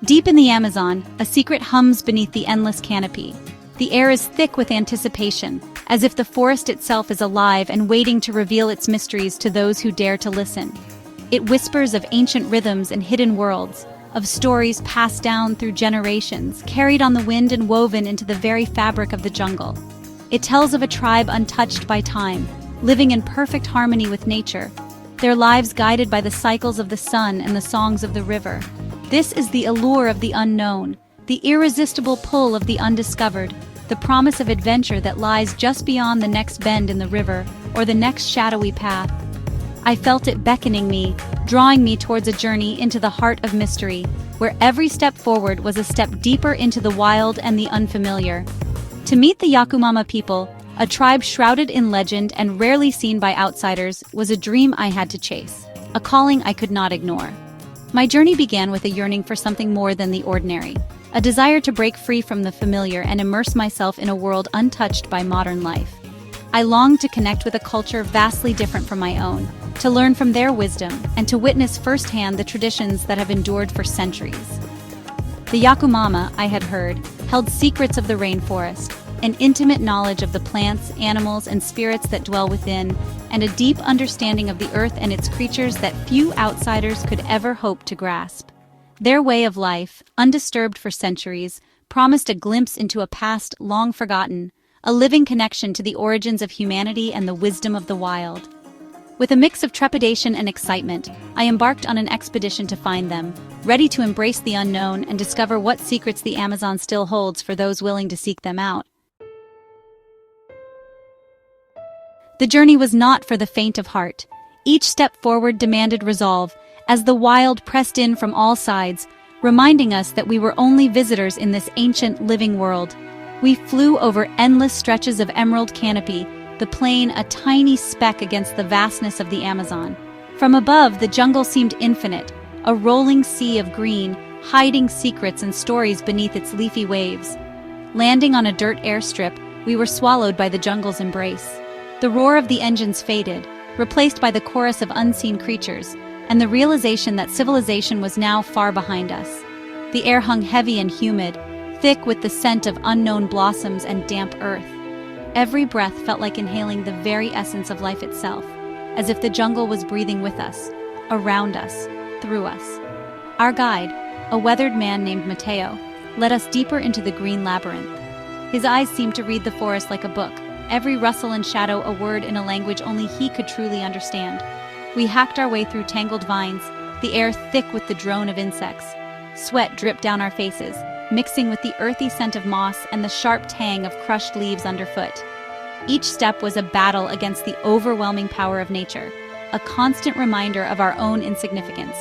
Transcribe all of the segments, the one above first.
Deep in the Amazon, a secret hums beneath the endless canopy. The air is thick with anticipation, as if the forest itself is alive and waiting to reveal its mysteries to those who dare to listen. It whispers of ancient rhythms and hidden worlds, of stories passed down through generations, carried on the wind and woven into the very fabric of the jungle. It tells of a tribe untouched by time, living in perfect harmony with nature, their lives guided by the cycles of the sun and the songs of the river. This is the allure of the unknown, the irresistible pull of the undiscovered, the promise of adventure that lies just beyond the next bend in the river or the next shadowy path. I felt it beckoning me, drawing me towards a journey into the heart of mystery, where every step forward was a step deeper into the wild and the unfamiliar. To meet the Yakumama people, a tribe shrouded in legend and rarely seen by outsiders, was a dream I had to chase, a calling I could not ignore. My journey began with a yearning for something more than the ordinary, a desire to break free from the familiar and immerse myself in a world untouched by modern life. I longed to connect with a culture vastly different from my own, to learn from their wisdom, and to witness firsthand the traditions that have endured for centuries. The Yakumama, I had heard, held secrets of the rainforest, an intimate knowledge of the plants, animals, and spirits that dwell within, and a deep understanding of the earth and its creatures that few outsiders could ever hope to grasp. Their way of life, undisturbed for centuries, promised a glimpse into a past long forgotten, a living connection to the origins of humanity and the wisdom of the wild. With a mix of trepidation and excitement, I embarked on an expedition to find them, ready to embrace the unknown and discover what secrets the Amazon still holds for those willing to seek them out. The journey was not for the faint of heart. Each step forward demanded resolve, as the wild pressed in from all sides, reminding us that we were only visitors in this ancient living world. We flew over endless stretches of emerald canopy, the plain a tiny speck against the vastness of the Amazon. From above, the jungle seemed infinite, a rolling sea of green, hiding secrets and stories beneath its leafy waves. Landing on a dirt airstrip, we were swallowed by the jungle's embrace. The roar of the engines faded, replaced by the chorus of unseen creatures, and the realization that civilization was now far behind us. The air hung heavy and humid, thick with the scent of unknown blossoms and damp earth. Every breath felt like inhaling the very essence of life itself, as if the jungle was breathing with us, around us, through us. Our guide, a weathered man named Mateo, led us deeper into the green labyrinth. His eyes seemed to read the forest like a book, every rustle and shadow a word in a language only he could truly understand. We hacked our way through tangled vines, the air thick with the drone of insects. Sweat dripped down our faces, mixing with the earthy scent of moss and the sharp tang of crushed leaves underfoot. Each step was a battle against the overwhelming power of nature, a constant reminder of our own insignificance.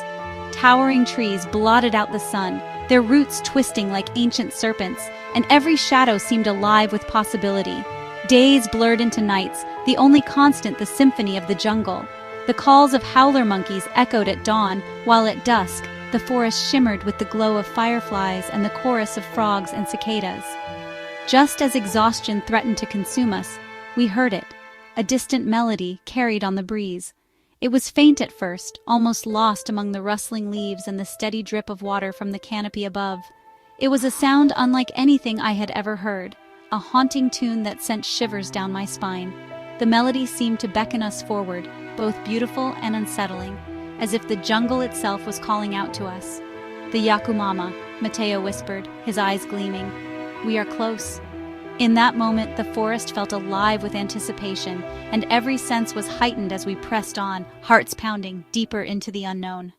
Towering trees blotted out the sun, their roots twisting like ancient serpents, and every shadow seemed alive with possibility. Days blurred into nights, the only constant the symphony of the jungle. The calls of howler monkeys echoed at dawn, while at dusk, the forest shimmered with the glow of fireflies and the chorus of frogs and cicadas. Just as exhaustion threatened to consume us, we heard it, a distant melody carried on the breeze. It was faint at first, almost lost among the rustling leaves and the steady drip of water from the canopy above. It was a sound unlike anything I had ever heard, a haunting tune that sent shivers down my spine. The melody seemed to beckon us forward, both beautiful and unsettling, as if the jungle itself was calling out to us. "The Yakumama," Mateo whispered, his eyes gleaming. "We are close." In that moment, the forest felt alive with anticipation, and every sense was heightened as we pressed on, hearts pounding deeper into the unknown.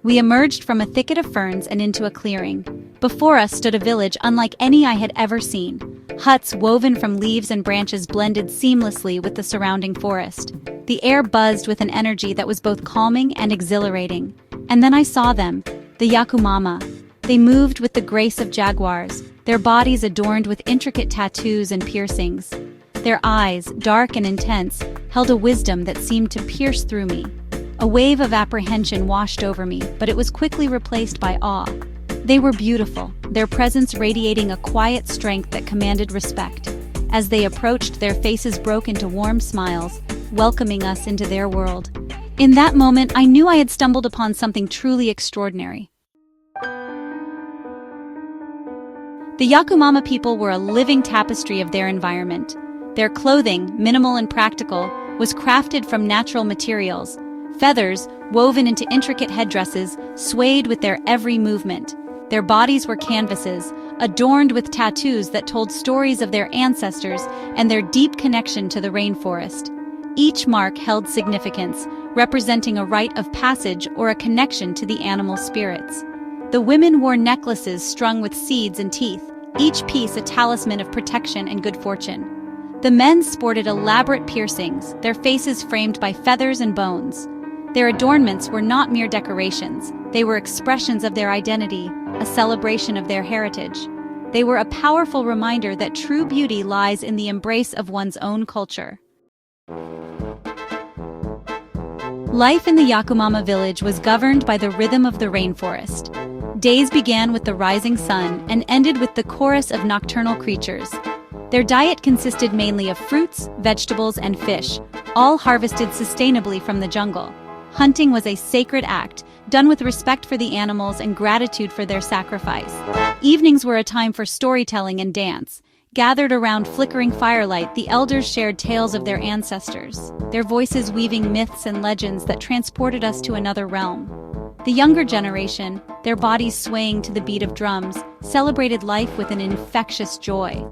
We emerged from a thicket of ferns and into a clearing. Before us stood a village unlike any I had ever seen. Huts woven from leaves and branches blended seamlessly with the surrounding forest. The air buzzed with an energy that was both calming and exhilarating. And then I saw them, the Yakumama. They moved with the grace of jaguars, their bodies adorned with intricate tattoos and piercings. Their eyes, dark and intense, held a wisdom that seemed to pierce through me. A wave of apprehension washed over me, but it was quickly replaced by awe. They were beautiful, their presence radiating a quiet strength that commanded respect. As they approached, their faces broke into warm smiles, welcoming us into their world. In that moment, I knew I had stumbled upon something truly extraordinary. The Yakumama people were a living tapestry of their environment. Their clothing, minimal and practical, was crafted from natural materials. Feathers, woven into intricate headdresses, swayed with their every movement. Their bodies were canvases, adorned with tattoos that told stories of their ancestors and their deep connection to the rainforest. Each mark held significance, representing a rite of passage or a connection to the animal spirits. The women wore necklaces strung with seeds and teeth, each piece a talisman of protection and good fortune. The men sported elaborate piercings, their faces framed by feathers and bones. Their adornments were not mere decorations, they were expressions of their identity, a celebration of their heritage. They were a powerful reminder that true beauty lies in the embrace of one's own culture. Life in the Yakumama village was governed by the rhythm of the rainforest. Days began with the rising sun and ended with the chorus of nocturnal creatures. Their diet consisted mainly of fruits, vegetables, and fish, all harvested sustainably from the jungle. Hunting was a sacred act, done with respect for the animals and gratitude for their sacrifice. Evenings were a time for storytelling and dance. Gathered around flickering firelight, the elders shared tales of their ancestors, their voices weaving myths and legends that transported us to another realm. The younger generation, their bodies swaying to the beat of drums, celebrated life with an infectious joy.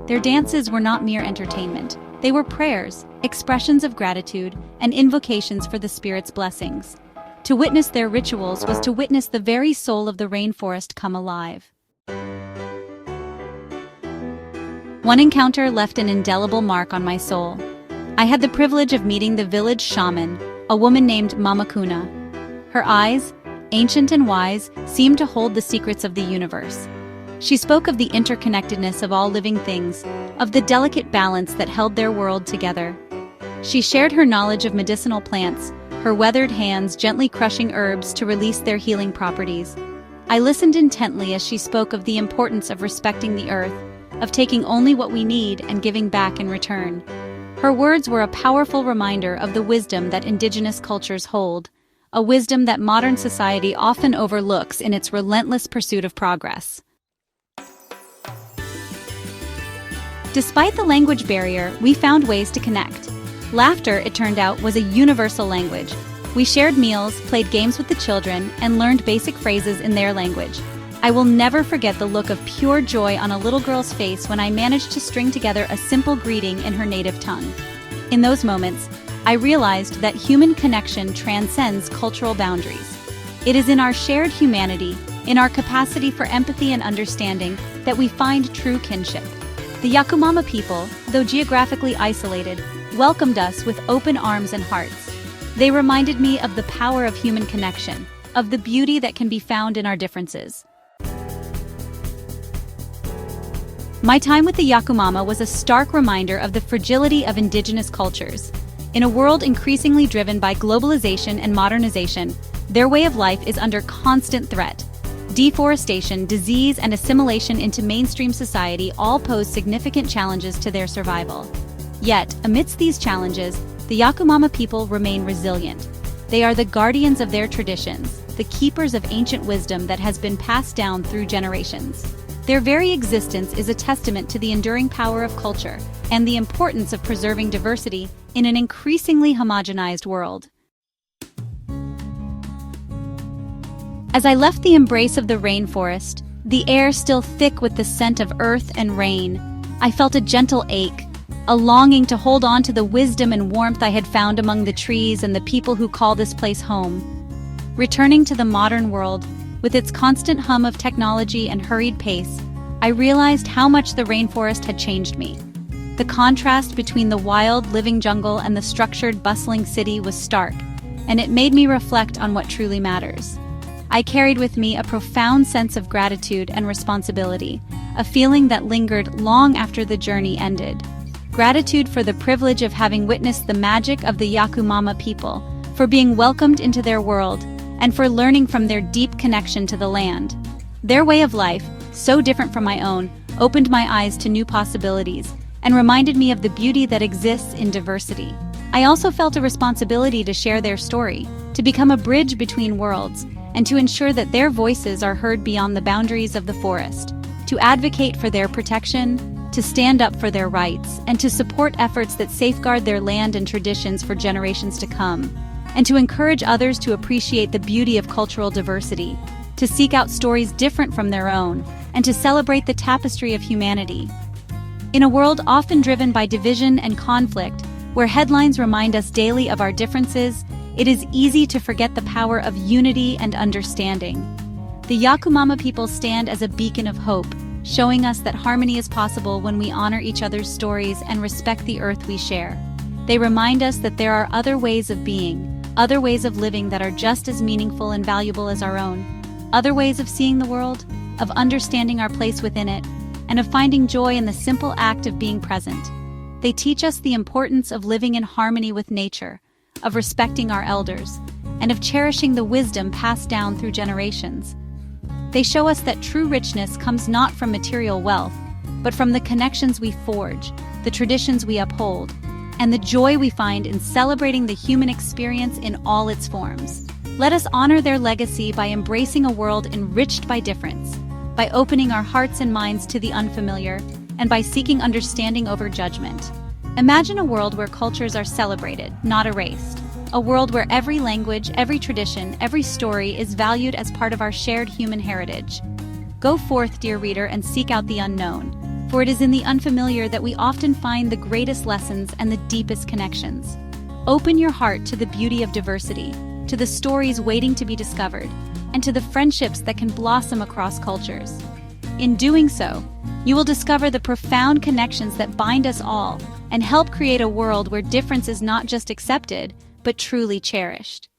Their dances were not mere entertainment. They were prayers, expressions of gratitude, and invocations for the spirit's blessings. To witness their rituals was to witness the very soul of the rainforest come alive. One encounter left an indelible mark on my soul. I had the privilege of meeting the village shaman, a woman named Mamakuna. Her eyes, ancient and wise, seemed to hold the secrets of the universe. She spoke of the interconnectedness of all living things, of the delicate balance that held their world together. She shared her knowledge of medicinal plants, her weathered hands gently crushing herbs to release their healing properties. I listened intently as she spoke of the importance of respecting the earth, of taking only what we need and giving back in return. Her words were a powerful reminder of the wisdom that indigenous cultures hold, a wisdom that modern society often overlooks in its relentless pursuit of progress. Despite the language barrier, we found ways to connect. Laughter, it turned out, was a universal language. We shared meals, played games with the children, and learned basic phrases in their language. I will never forget the look of pure joy on a little girl's face when I managed to string together a simple greeting in her native tongue. In those moments, I realized that human connection transcends cultural boundaries. It is in our shared humanity, in our capacity for empathy and understanding, that we find true kinship. The Yakumama people, though geographically isolated, welcomed us with open arms and hearts. They reminded me of the power of human connection, of the beauty that can be found in our differences. My time with the Yakumama was a stark reminder of the fragility of indigenous cultures. In a world increasingly driven by globalization and modernization, their way of life is under constant threat. Deforestation, disease, and assimilation into mainstream society all pose significant challenges to their survival. Yet, amidst these challenges, the Yakumama people remain resilient. They are the guardians of their traditions, the keepers of ancient wisdom that has been passed down through generations. Their very existence is a testament to the enduring power of culture and the importance of preserving diversity in an increasingly homogenized world. As I left the embrace of the rainforest, the air still thick with the scent of earth and rain, I felt a gentle ache, a longing to hold on to the wisdom and warmth I had found among the trees and the people who call this place home. Returning to the modern world, with its constant hum of technology and hurried pace, I realized how much the rainforest had changed me. The contrast between the wild, living jungle and the structured, bustling city was stark, and it made me reflect on what truly matters. I carried with me a profound sense of gratitude and responsibility, a feeling that lingered long after the journey ended. Gratitude for the privilege of having witnessed the magic of the Yakumama people, for being welcomed into their world, and for learning from their deep connection to the land. Their way of life, so different from my own, opened my eyes to new possibilities and reminded me of the beauty that exists in diversity. I also felt a responsibility to share their story, to become a bridge between worlds, and to ensure that their voices are heard beyond the boundaries of the forest, to advocate for their protection, to stand up for their rights, and to support efforts that safeguard their land and traditions for generations to come, and to encourage others to appreciate the beauty of cultural diversity, to seek out stories different from their own, and to celebrate the tapestry of humanity. In a world often driven by division and conflict, where headlines remind us daily of our differences, it is easy to forget the power of unity and understanding. The Yakumama people stand as a beacon of hope, showing us that harmony is possible when we honor each other's stories and respect the earth we share. They remind us that there are other ways of being, other ways of living that are just as meaningful and valuable as our own, other ways of seeing the world, of understanding our place within it, and of finding joy in the simple act of being present. They teach us the importance of living in harmony with nature, of respecting our elders, and of cherishing the wisdom passed down through generations. They show us that true richness comes not from material wealth, but from the connections we forge, the traditions we uphold, and the joy we find in celebrating the human experience in all its forms. Let us honor their legacy by embracing a world enriched by difference, by opening our hearts and minds to the unfamiliar, and by seeking understanding over judgment. Imagine a world where cultures are celebrated, not erased. A world where every language, every tradition, every story is valued as part of our shared human heritage. Go forth, dear reader, and seek out the unknown, for it is in the unfamiliar that we often find the greatest lessons and the deepest connections. Open your heart to the beauty of diversity, to the stories waiting to be discovered, and to the friendships that can blossom across cultures. In doing so, you will discover the profound connections that bind us all and help create a world where difference is not just accepted, but truly cherished.